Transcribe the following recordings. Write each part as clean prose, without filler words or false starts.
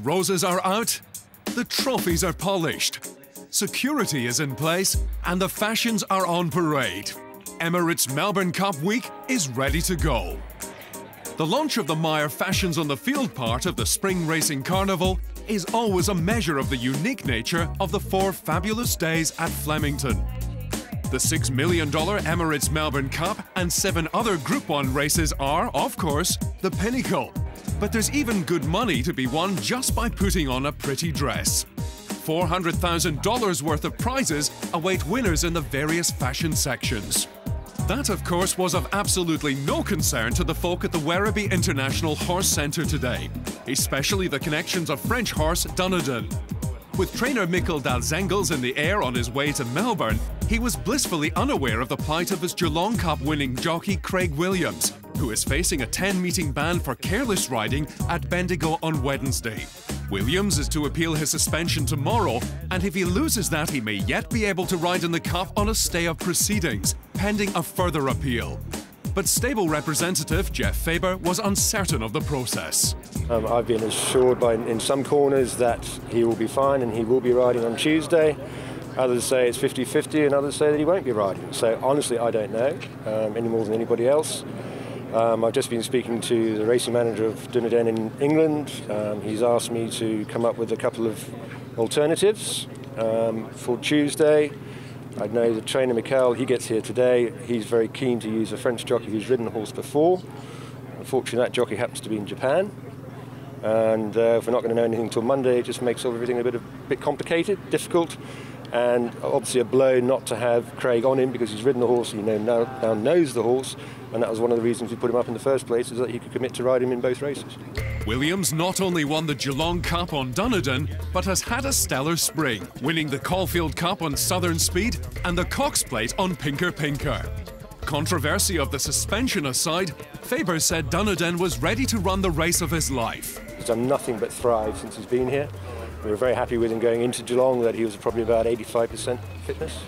roses are out, the trophies are polished, security is in place, and the fashions are on parade. Emirates Melbourne Cup Week is ready to go. The launch of the Myer Fashions on the Field part of the Spring Racing Carnival is always a measure of the unique nature of the 4 fabulous days at Flemington. The $6 million Emirates Melbourne Cup and 7 other Group 1 races are, of course, the pinnacle. But there's even good money to be won just by putting on a pretty dress. $400,000 worth of prizes await winners in the various fashion sections. That, of course, was of absolutely no concern to the folk at the Werribee International Horse Centre today, especially the connections of French horse Dunedin. With trainer Mikkel Dalzengels in the air on his way to Melbourne, he was blissfully unaware of the plight of his Geelong Cup winning jockey Craig Williams, who is facing a 10-meeting ban for careless riding at Bendigo on Wednesday. Williams is to appeal his suspension tomorrow, and if he loses that, he may yet be able to ride in the Cup on a stay of proceedings, pending a further appeal. But stable representative Jeff Faber was uncertain of the process. I've been assured in some corners that he will be fine and he will be riding on Tuesday. Others say it's 50-50 and others say that he won't be riding. So honestly, I don't know any more than anybody else. I've just been speaking to the racing manager of Dunedin in England. He's asked me to come up with a couple of alternatives for Tuesday. I know the trainer Mikkel, he gets here today. He's very keen to use a French jockey who's ridden the horse before. Unfortunately, that jockey happens to be in Japan. And if we're not going to know anything until Monday, it just makes everything a bit complicated, difficult. And obviously a blow not to have Craig on him because he's ridden the horse and now knows the horse. And that was one of the reasons we put him up in the first place, is that he could commit to ride him in both races. Williams not only won the Geelong Cup on Dunedin, but has had a stellar spring, winning the Caulfield Cup on Southern Speed and the Cox Plate on Pinker Pinker. Controversy of the suspension aside, Faber said Dunedin was ready to run the race of his life. He's done nothing but thrive since he's been here. We were very happy with him going into Geelong, that he was probably about 85% fitness.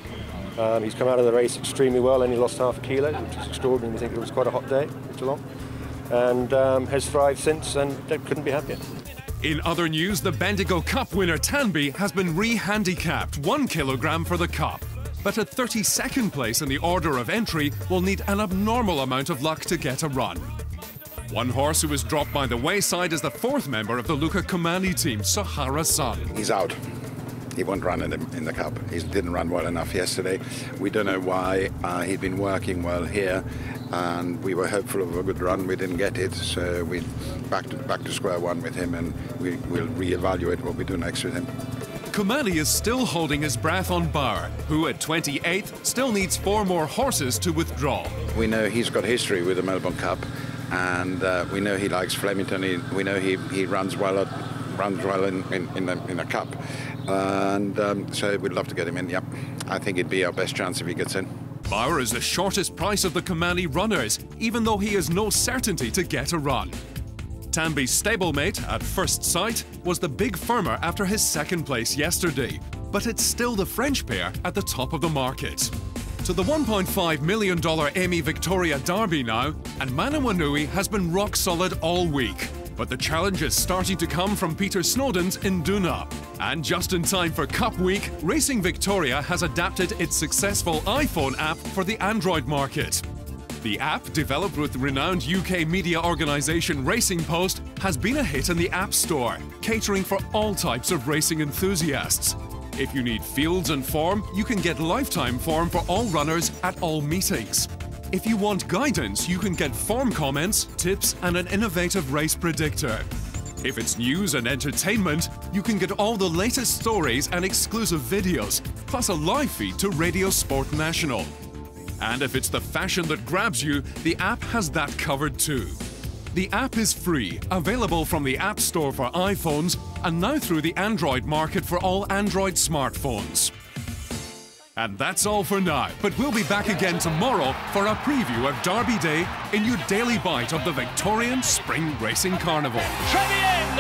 He's come out of the race extremely well, only lost half a kilo, which is extraordinary. We think it was quite a hot day at Geelong. And has thrived since, and couldn't be happier. In other news, the Bendigo Cup winner Tanby has been re-handicapped 1 kilogram for the Cup. But at 32nd place in the order of entry will need an abnormal amount of luck to get a run. One horse who was dropped by the wayside is the 4th member of the Luca Comani team, Sahara Sun. He's out. He won't run in the Cup. He didn't run well enough yesterday. We don't know why. He'd been working well here, and we were hopeful of a good run. We didn't get it, so we back to square one with him, and we'll reevaluate what we do next with him. Comani is still holding his breath on Bauer, who at 28th still needs 4 more horses to withdraw. We know he's got history with the Melbourne Cup, and we know he likes Flemington. We know he runs well in a Cup. And so we'd love to get him in, yep. I think it'd be our best chance if he gets in. Bauer is the shortest price of the Comani runners, even though he has no certainty to get a run. Tanby's stablemate, at first sight, was the Big Firmer after his 2nd place yesterday, but it's still the French pair at the top of the market. To the $1.5 million Amy Victoria Derby now, and Manawanui has been rock solid all week. But the challenge is starting to come from Peter Snowden's Induna. And just in time for Cup Week, Racing Victoria has adapted its successful iPhone app for the Android market. The app, developed with renowned UK media organisation Racing Post, has been a hit in the App Store, catering for all types of racing enthusiasts. If you need fields and form, you can get lifetime form for all runners at all meetings. If you want guidance, you can get form comments, tips, and an innovative race predictor. If it's news and entertainment, you can get all the latest stories and exclusive videos, plus a live feed to Radio Sport National. And if it's the fashion that grabs you, the app has that covered too. The app is free, available from the App Store for iPhones, and now through the Android market for all Android smartphones. And that's all for now, but we'll be back again tomorrow for a preview of Derby Day in your daily bite of the Victorian Spring Racing Carnival. Trevian